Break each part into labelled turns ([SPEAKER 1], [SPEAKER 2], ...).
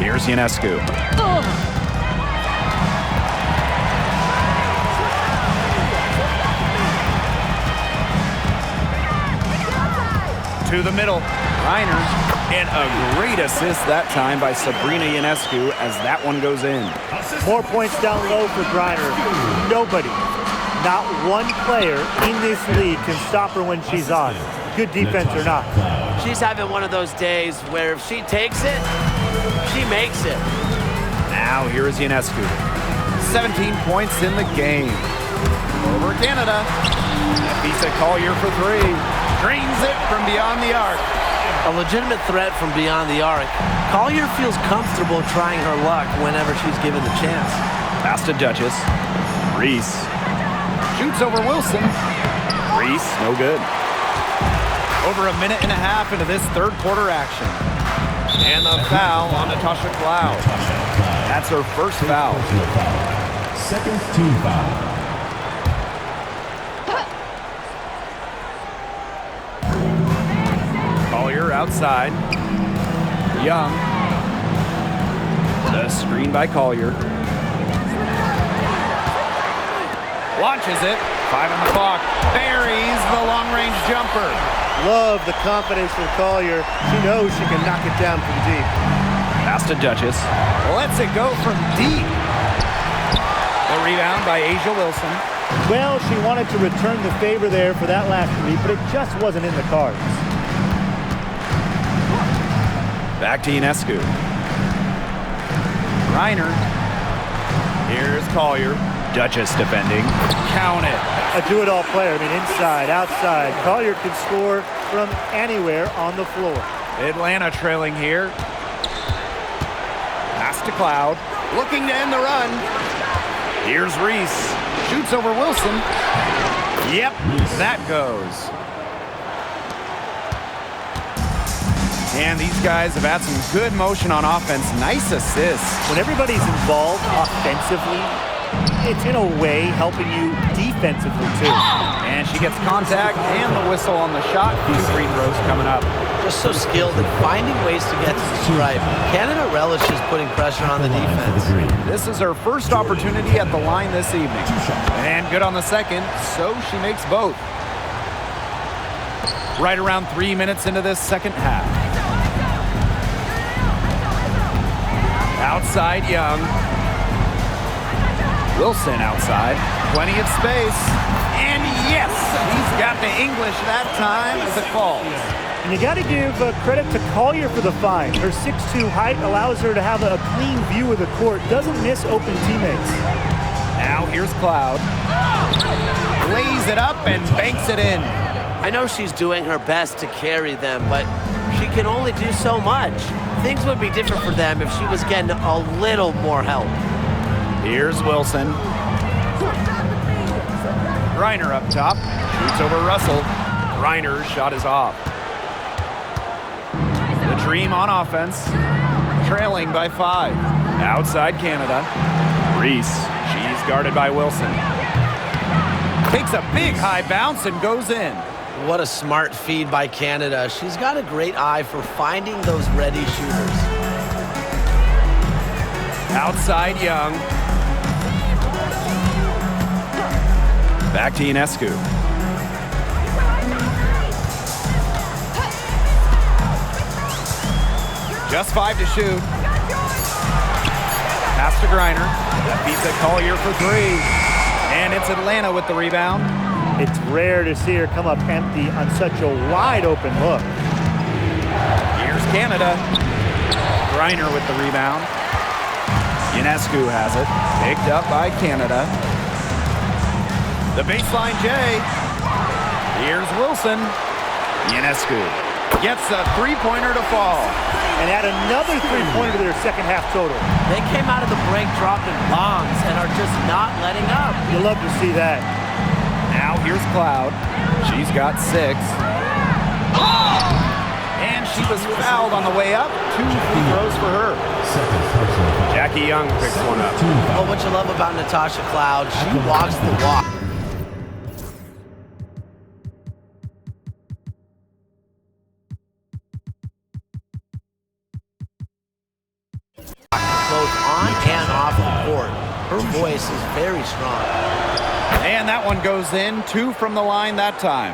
[SPEAKER 1] Here's Ionescu. To the middle. Reiner. And a great assist that time by Sabrina Ionescu as that one goes in.
[SPEAKER 2] More points down low for Griner. Nobody, not one player in this league can stop her when she's on. Good defense or not.
[SPEAKER 3] She's having one of those days where if she takes it, she makes it.
[SPEAKER 1] Now here is Ionescu. 17 points in the game. Over Canada. Lisa Collier for three. Drains it from beyond the arc.
[SPEAKER 3] A legitimate threat from beyond the arc. Collier feels comfortable trying her luck whenever she's given the chance.
[SPEAKER 1] Pass to Duchess. Reese. Shoots over Wilson. Reese, no good. Over a minute and a half into this third quarter action. And the foul on Natasha Cloud. That's her first foul.
[SPEAKER 4] Second team foul.
[SPEAKER 1] Collier outside. Young. The screen by Collier. Launches it. 5 on the clock. Buries the long-range jumper.
[SPEAKER 2] Love the confidence from Collier. She knows she can knock it down from deep.
[SPEAKER 1] Pass to Duchess. Lets it go from deep. The rebound by A'ja Wilson.
[SPEAKER 2] Well, she wanted to return the favor there for that last three, but it just wasn't in the cards.
[SPEAKER 1] Back to Ionescu. Reiner. Here's Collier. Duchess defending. Count it.
[SPEAKER 2] A do-it-all player. I mean, inside, outside. Collier can score from anywhere on the floor.
[SPEAKER 1] Atlanta trailing here. Pass to Cloud. Looking to end the run. Here's Reese. Shoots over Wilson. Yep, that goes. And these guys have had some good motion on offense. Nice assists.
[SPEAKER 2] When everybody's involved offensively, it's in a way helping you defensively too.
[SPEAKER 1] And she gets contact and the whistle on the shot. 2 free throws coming up.
[SPEAKER 3] Just so skilled at finding ways to get to the stripe. Canada relishes putting pressure on the defense.
[SPEAKER 1] This is her first opportunity at the line this evening. And good on the second, so she makes both. Right around 3 minutes into this second half. Outside Young. Wilson outside. Plenty of space. And yes, he's got the English that time as it falls.
[SPEAKER 2] And you got to give credit to Collier for the find. Her 6'2" height allows her to have a clean view of the court. Doesn't miss open teammates.
[SPEAKER 1] Now here's Cloud. Lays it up and banks it in.
[SPEAKER 3] I know she's doing her best to carry them, but she can only do so much. Things would be different for them if she was getting a little more help.
[SPEAKER 1] Here's Wilson. Reiner up top. Shoots over Russell. Reiner's shot is off. The Dream on offense. Trailing by 5. Outside Canada. Reese. She's guarded by Wilson. Takes a big high bounce and goes in.
[SPEAKER 3] What a smart feed by Canada. She's got a great eye for finding those ready shooters.
[SPEAKER 1] Outside Young. Back to Ionescu. Just 5 to shoot. Pass to Griner. That beats it Collier for 3. And it's Atlanta with the rebound.
[SPEAKER 2] It's rare to see her come up empty on such a wide open look.
[SPEAKER 1] Here's Canada. Griner with the rebound. Ionescu has it. Picked up by Canada. The baseline J. Here's Wilson. Ionescu gets a three-pointer to fall.
[SPEAKER 2] And add another three-pointer to their second half total.
[SPEAKER 3] They came out of the break dropping bombs and are just not letting up.
[SPEAKER 2] You'll love to see that.
[SPEAKER 1] Now here's Cloud. She's got 6. And she was fouled on the way up. 2 free throws for her. Jackie Young picks one up.
[SPEAKER 3] Well, what you love about Natasha Cloud, she walks the walk. court. Her voice is very strong.
[SPEAKER 1] And that one goes in. 2 from the line that time.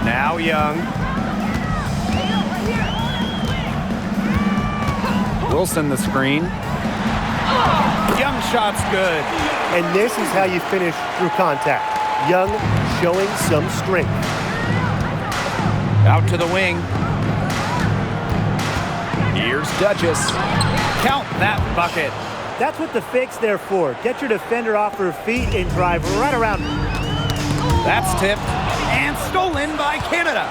[SPEAKER 1] Now Young. Wilson the screen. Young shot's good.
[SPEAKER 2] And this is how you finish through contact. Young showing some strength.
[SPEAKER 1] Out to the wing. Here's Duchess. Count that bucket.
[SPEAKER 2] That's what the fake's there for. Get your defender off her feet and drive right around her.
[SPEAKER 1] That's tipped and stolen by Canada.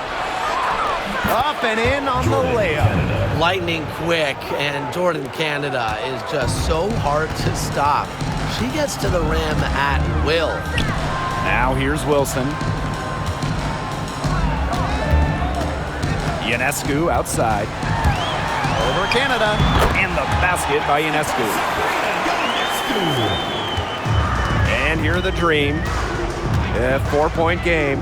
[SPEAKER 1] Up and in on the layup.
[SPEAKER 3] Lightning quick, and Jordan Canada is just so hard to stop. She gets to the rim at will.
[SPEAKER 1] Now here's Wilson. Ionescu outside. Over Canada. And the basket by Ionescu. And here the Dream. A 4-point game.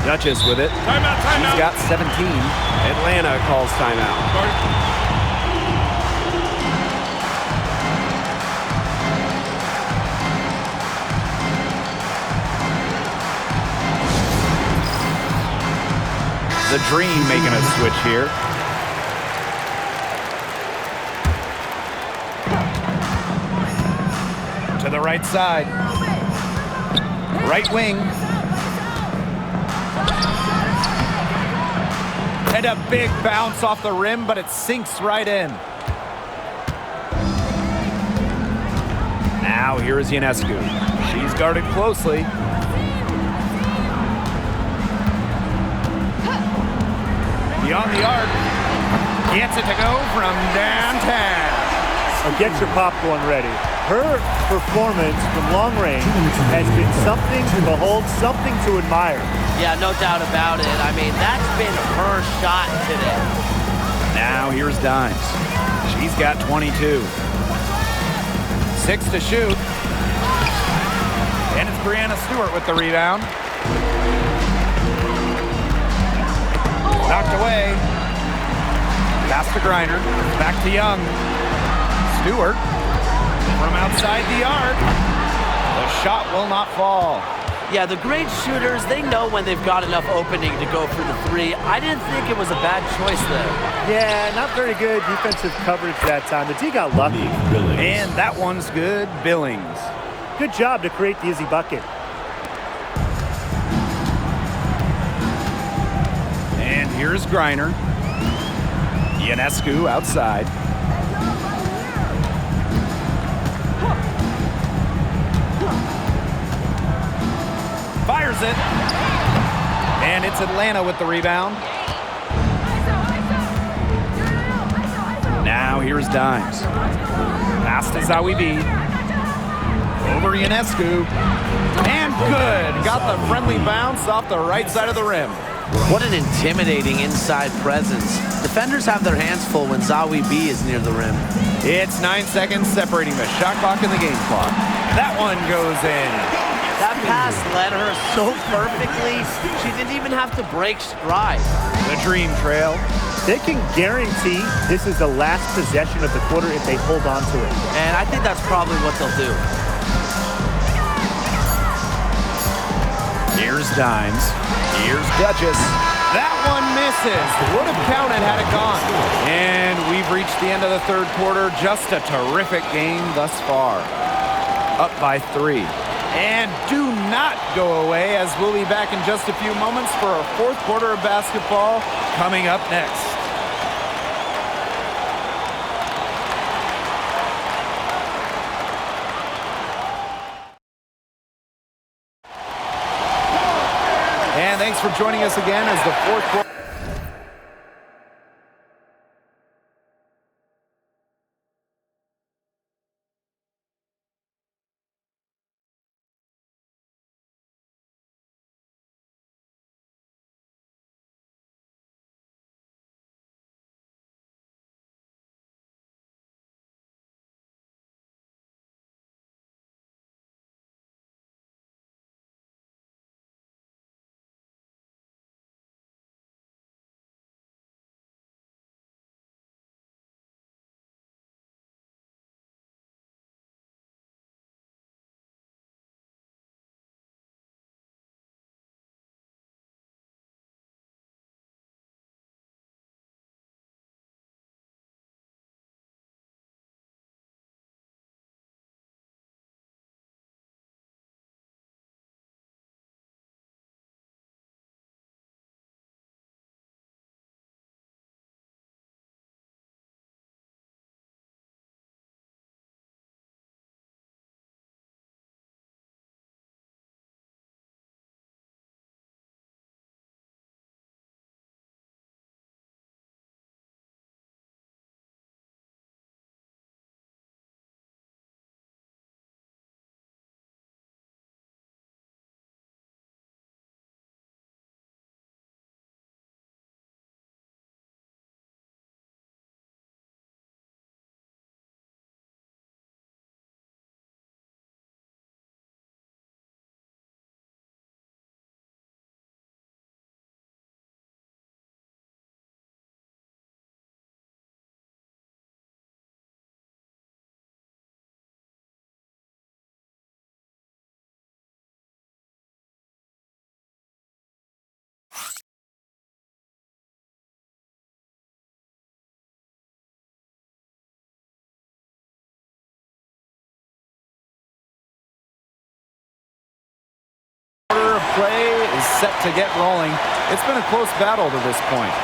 [SPEAKER 1] Duchess with it.
[SPEAKER 5] Timeout, timeout.
[SPEAKER 1] She's got 17. Atlanta calls timeout. The Dream making a switch here. To the right side. Right wing. And a big bounce off the rim, but it sinks right in. Now here is Ionescu. She's guarded closely. Beyond the arc. Gets it to go from downtown.
[SPEAKER 2] Get your popcorn ready. Her performance from long range has been something to behold, something to admire.
[SPEAKER 3] Yeah, no doubt about it. I mean, that's been her shot today.
[SPEAKER 1] Now here's Dimes. She's got 22. 6 to shoot. And it's Brianna Stewart with the rebound. Knocked away. Pass to Griner. Back to Young. Stewart from outside the arc. The shot will not fall.
[SPEAKER 3] Yeah, the great shooters, they know when they've got enough opening to go for the three. I didn't think it was a bad choice there.
[SPEAKER 2] Yeah, not very good defensive coverage that time. The D got lucky.
[SPEAKER 1] And that one's good. Billings.
[SPEAKER 2] Good job to create the easy bucket.
[SPEAKER 1] And here's Griner. Ionescu outside. Fires it. And it's Atlanta with the rebound. Now here's Dimes. Pass to Zawi B. Over Ionescu. And good. Got the friendly bounce off the right side of the rim.
[SPEAKER 3] What an intimidating inside presence. Defenders have their hands full when Zawi B is near the rim.
[SPEAKER 1] It's 9 seconds separating the shot clock and the game clock. That one goes in.
[SPEAKER 3] That pass led her so perfectly, she didn't even have to break stride.
[SPEAKER 1] The Dream trail.
[SPEAKER 2] They can guarantee this is the last possession of the quarter if they hold on to it.
[SPEAKER 3] And I think that's probably what they'll do.
[SPEAKER 1] Here's Dimes. Here's Duchess. That one misses. Would have counted had it gone. And we've reached the end of the third quarter. Just a terrific game thus far. Up by 3. And do not go away, as we'll be back in just a few moments for our fourth quarter of basketball coming up next. And thanks for joining us again as the fourth quarter. play is set to get rolling. It's been a close battle to this point.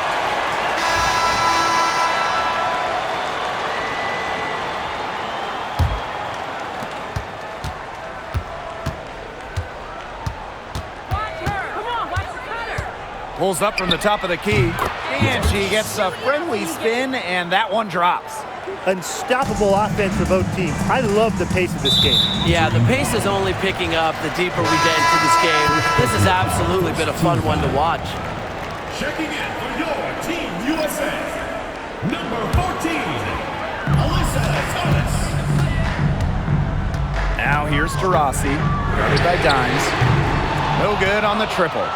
[SPEAKER 1] Pulls up from the top of the key, and she gets a friendly spin, and that one drops.
[SPEAKER 2] Unstoppable offense for both teams. I love the pace of this game.
[SPEAKER 3] Yeah, the pace is only picking up the deeper we get into this game. This has absolutely been a fun one to watch.
[SPEAKER 4] Checking in for your Team USA, number 14, Alyssa Thomas.
[SPEAKER 1] Now here's Taurasi, guarded by Dimes. No good on the triple.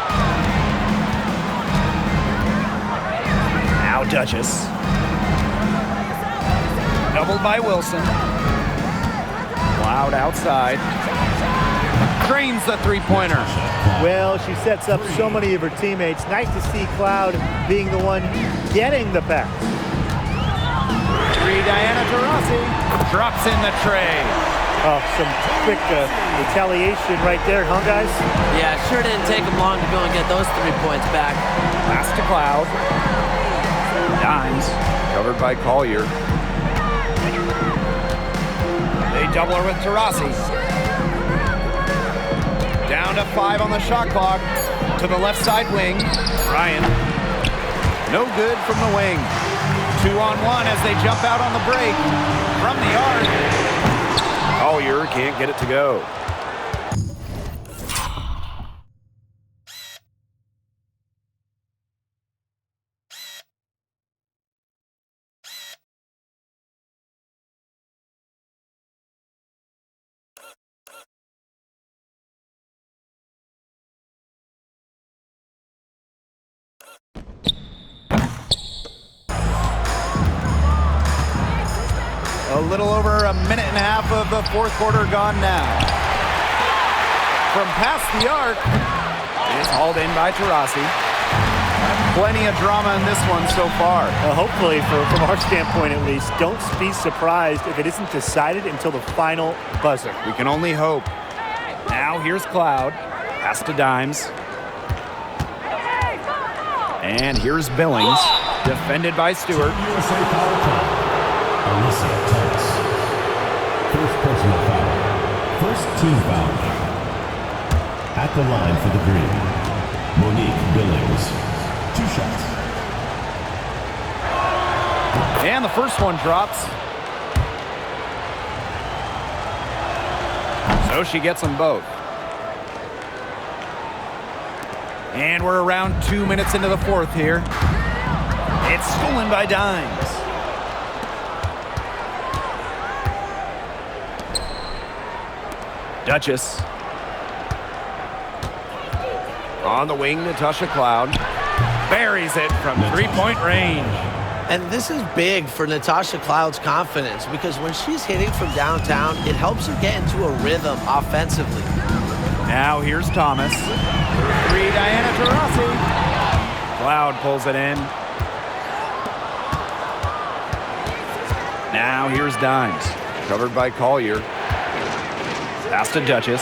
[SPEAKER 1] Now Duchess. Doubled by Wilson. Cloud outside. Drains the three-pointer.
[SPEAKER 2] Well, she sets up so many of her teammates. Nice to see Cloud being the one getting the pass.
[SPEAKER 1] Diana Taurasi drops in the tray.
[SPEAKER 2] Oh, some quick retaliation right there, huh, guys?
[SPEAKER 3] Yeah, it sure didn't take them long to go and get those 3 points back.
[SPEAKER 1] Pass to Cloud. Dimes, covered by Collier. They double her with Taurasi. Down to 5 on the shot clock. To the left side wing. Ryan. No good from the wing. 2-on-1 as they jump out on the break. From the arc. Collier can't get it to go. A little over a minute and a half of the fourth quarter gone now. From past the arc, it's hauled in by Taurasi. Plenty of drama in this one so far.
[SPEAKER 2] Hopefully, from our standpoint at least, don't be surprised if it isn't decided until the final buzzer.
[SPEAKER 1] We can only hope. Now here's Cloud. Pass to Dimes. And here's Billings. Defended by Stewart.
[SPEAKER 4] USA foul call. Alyssa Thomas. First personal foul. First team foul. At the line for the green, Monique Billings. 2 shots.
[SPEAKER 1] And the first one drops. So she gets them both. And we're around 2 minutes into the fourth here. It's stolen by Dimes. Duchess. On the wing, Natasha Cloud. Buries it from three-point range.
[SPEAKER 3] And this is big for Natasha Cloud's confidence because when she's hitting from downtown, it helps her get into a rhythm offensively.
[SPEAKER 1] Now here's Thomas. 3, Diana Taurasi. Cloud pulls it in. Now here's Dimes. Covered by Collier. Pass to Duchess.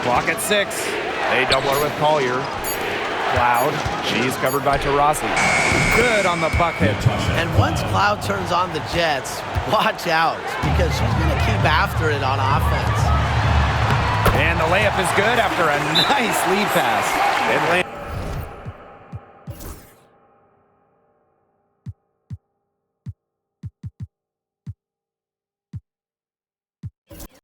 [SPEAKER 1] Clock at 6. They double her with Collier. Cloud. She's covered by Taurasi. Good on the bucket.
[SPEAKER 3] And once Cloud turns on the Jets, watch out because she's going to keep after it on offense.
[SPEAKER 1] And the layup is good after a nice lead pass.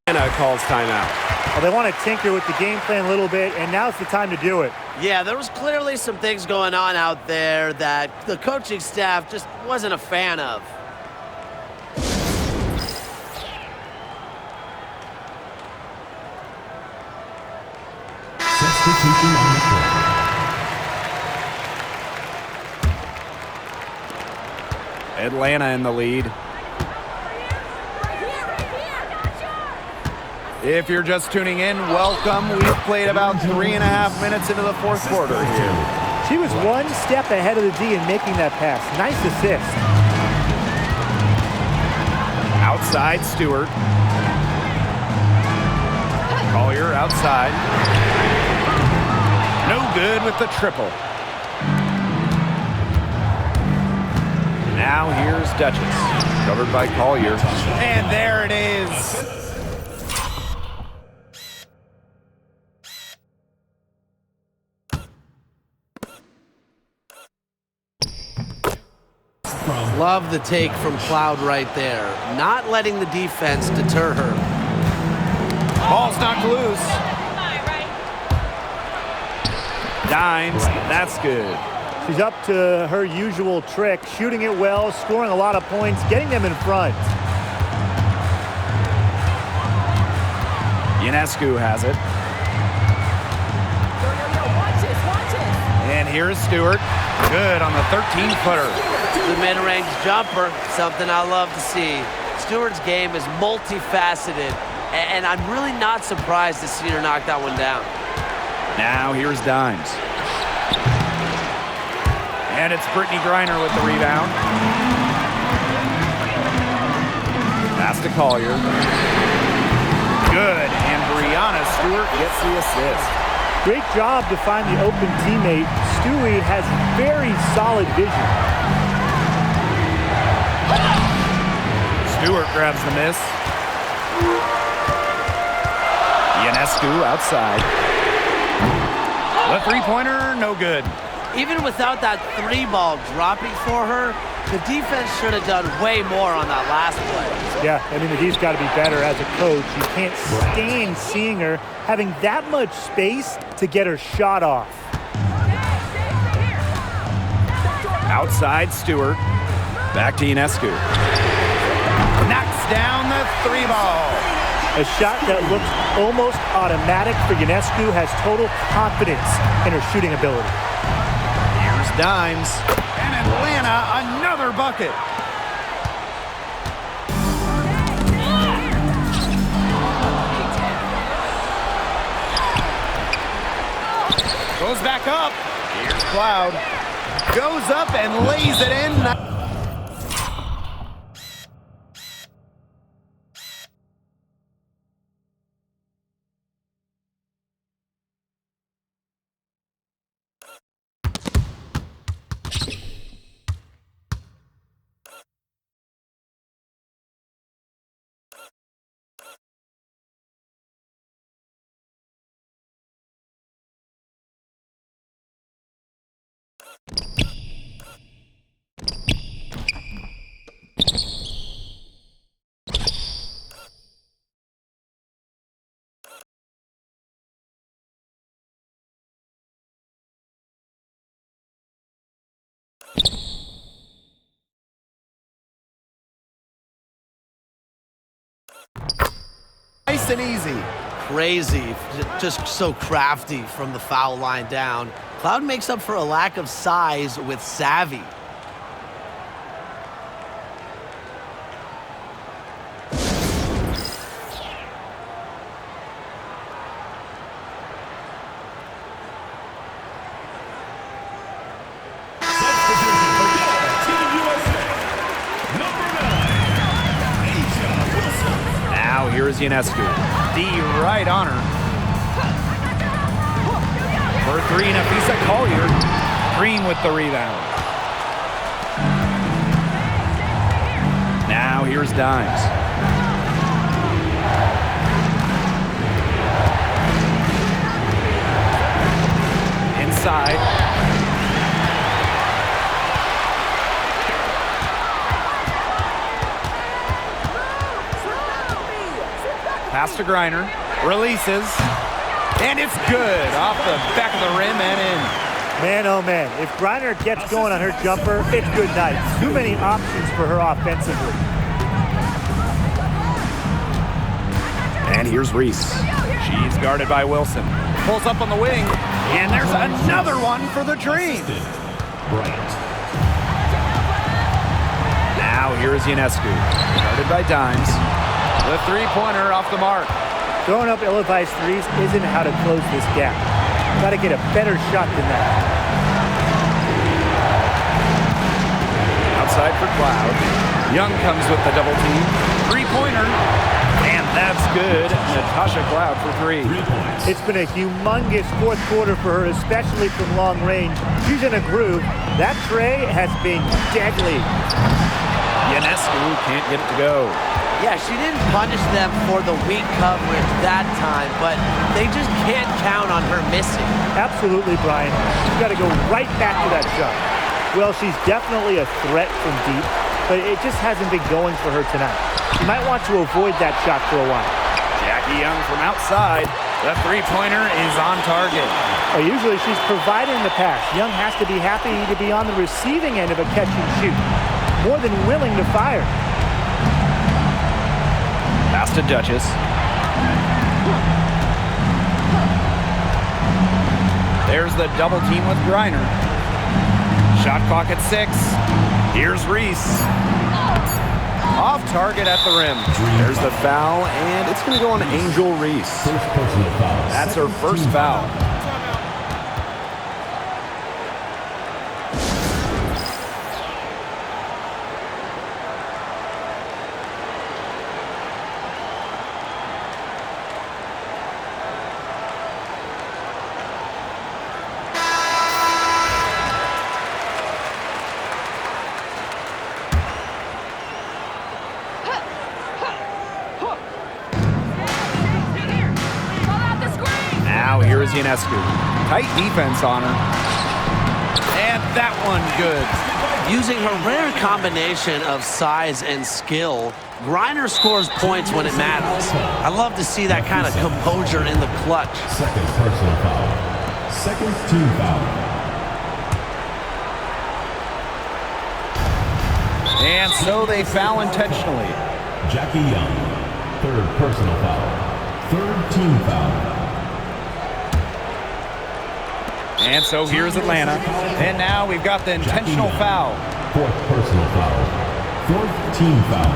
[SPEAKER 1] Atlanta calls timeout.
[SPEAKER 2] Well, they want to tinker with the game plan a little bit, and now's the time to do it.
[SPEAKER 3] Yeah, there was clearly some things going on out there that the coaching staff just wasn't a fan of.
[SPEAKER 4] Substitution on the court.
[SPEAKER 1] Atlanta in the lead. If you're just tuning in, welcome. We've played about 3.5 minutes into the fourth quarter here.
[SPEAKER 2] She was one step ahead of the D in making that pass. Nice assist.
[SPEAKER 1] Outside, Stewart. Collier outside. No good with the triple. Now here's Duchess. Covered by Collier. And there it is.
[SPEAKER 3] Love the take from Cloud right there. Not letting the defense deter her.
[SPEAKER 1] Ball's knocked loose. Dimes, that's good.
[SPEAKER 2] She's up to her usual trick, shooting it well, scoring a lot of points, getting them in front.
[SPEAKER 1] Ionescu has it. And here's Stewart. Good on the 13-footer.
[SPEAKER 3] The mid-range jumper, something I love to see. Stewart's game is multifaceted, and I'm really not surprised to see her knock that one down.
[SPEAKER 1] Now here's Dimes. And it's Brittany Griner with the rebound. Pass to Collier. Good, and Brianna Stewart gets the assist.
[SPEAKER 2] Great job to find the open teammate. Stewie has very solid vision.
[SPEAKER 1] Stewart grabs the miss. Ionescu outside. The three-pointer, no good.
[SPEAKER 3] Even without that three ball dropping for her, the defense should have done way more on that last play.
[SPEAKER 2] Yeah, I mean, the D's got to be better as a coach. You can't stand seeing her having that much space to get her shot off.
[SPEAKER 1] Outside, Stewart. Back to Ionescu. Knocks down the three ball.
[SPEAKER 2] A shot that looks almost automatic for Ionescu, has total confidence in her shooting ability.
[SPEAKER 1] Here's Dimes. And Atlanta, another bucket. Goes back up. Here's Cloud. Goes up and lays it in. Nice and easy.
[SPEAKER 3] Crazy, just so crafty from the foul line down. Cloud makes up for a lack of size with savvy.
[SPEAKER 1] Here's Ionescu. D right on her. For three, Nafisa Collier. Green with the rebound. Now here's Dimes. Inside. Pass to Griner, releases, and it's good off the back of the rim and in.
[SPEAKER 2] Man, oh man, if Griner gets going on her jumper, it's good night. Too many options for her offensively.
[SPEAKER 1] And here's Reese. She's guarded by Wilson. Pulls up on the wing, and there's another one for the Dream. Now here's Ionescu, guarded by Dimes. The three-pointer off the mark.
[SPEAKER 2] Throwing up ill-advised threes isn't how to close this gap. Got to get a better shot than that.
[SPEAKER 1] Outside for Cloud. Young comes with the double team. good. Natasha Cloud for 3.
[SPEAKER 4] 3 points.
[SPEAKER 2] It's been a humongous fourth quarter for her, especially from long range. She's in a groove. That tray has been deadly.
[SPEAKER 1] Ionescu can't get it to go.
[SPEAKER 3] Yeah, she didn't punish them for the weak coverage that time, but they just can't count on her missing.
[SPEAKER 2] Absolutely, Brian. She's got to go right back to that shot. Well, she's definitely a threat from deep, but it just hasn't been going for her tonight. She might want to avoid that shot for a while.
[SPEAKER 1] Jackie Young from outside. The three-pointer is on target.
[SPEAKER 2] Usually she's providing the pass. Young has to be happy to be on the receiving end of a catch and shoot. More than willing to fire.
[SPEAKER 1] Pass to Duchess. There's the double team with Griner. Shot clock at 6. Here's Reese. Off target at the rim. There's the foul, and it's going to go on Angel Reese.
[SPEAKER 4] First personal foul.
[SPEAKER 1] That's her first foul. Now here's Ionescu. Tight defense on her. And that one good.
[SPEAKER 3] Using her rare combination of size and skill, Griner scores points when it matters. I love to see that kind of composure in the clutch.
[SPEAKER 4] Second personal foul. Second team foul.
[SPEAKER 1] And so they foul intentionally.
[SPEAKER 4] Jackie Young. Third personal foul. Third team foul.
[SPEAKER 1] And so here's Atlanta. And now we've got the intentional foul.
[SPEAKER 4] Fourth personal foul. Fourth team foul.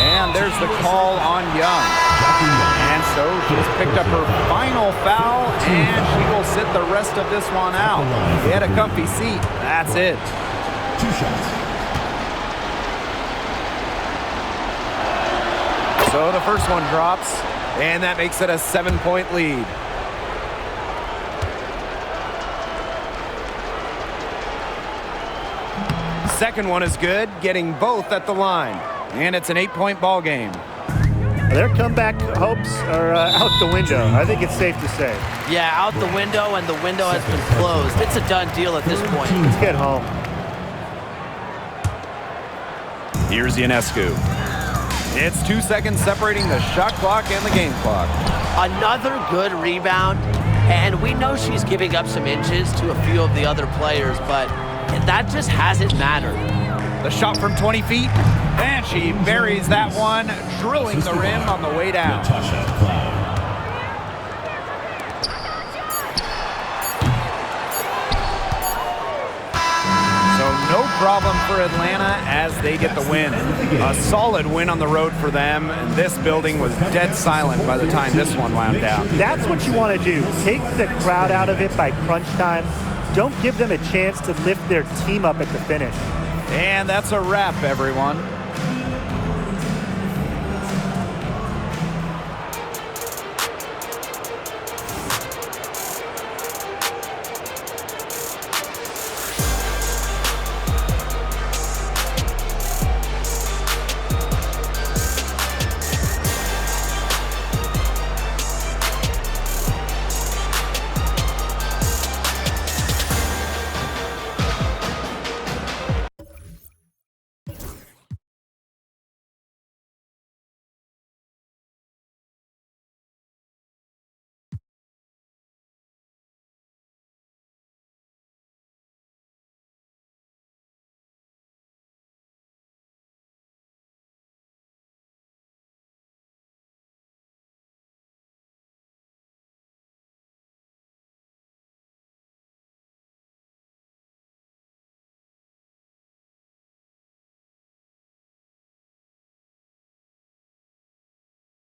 [SPEAKER 1] And there's the call on Young.
[SPEAKER 4] Jackie Young.
[SPEAKER 1] And so she's picked up her final foul, and she will sit the rest of this one out. Get a comfy seat. That's it.
[SPEAKER 4] 2 shots.
[SPEAKER 1] So the first one drops, and that makes it a 7-point lead. Second one is good, getting both at the line. And it's an 8-point ball game.
[SPEAKER 2] Their comeback hopes are out the window. I think it's safe to say.
[SPEAKER 3] Yeah, out the window, and the window has been closed. It's a done deal at this point.
[SPEAKER 2] Let's get home.
[SPEAKER 1] Here's Ionescu. It's 2 seconds separating the shot clock and the game clock.
[SPEAKER 3] Another good rebound, and we know she's giving up some inches to a few of the other players, but that just hasn't mattered.
[SPEAKER 1] The shot from 20 feet, and she buries that one, drilling the rim on the way down.
[SPEAKER 4] Natasha Cloud.
[SPEAKER 1] So no problem for Atlanta as they get the win. A solid win on the road for them, and this building was dead silent by the time this one wound down.
[SPEAKER 2] That's what you want to do. Take the crowd out of it by crunch time. Don't give them a chance to lift their team up at the finish.
[SPEAKER 1] And that's a wrap, everyone.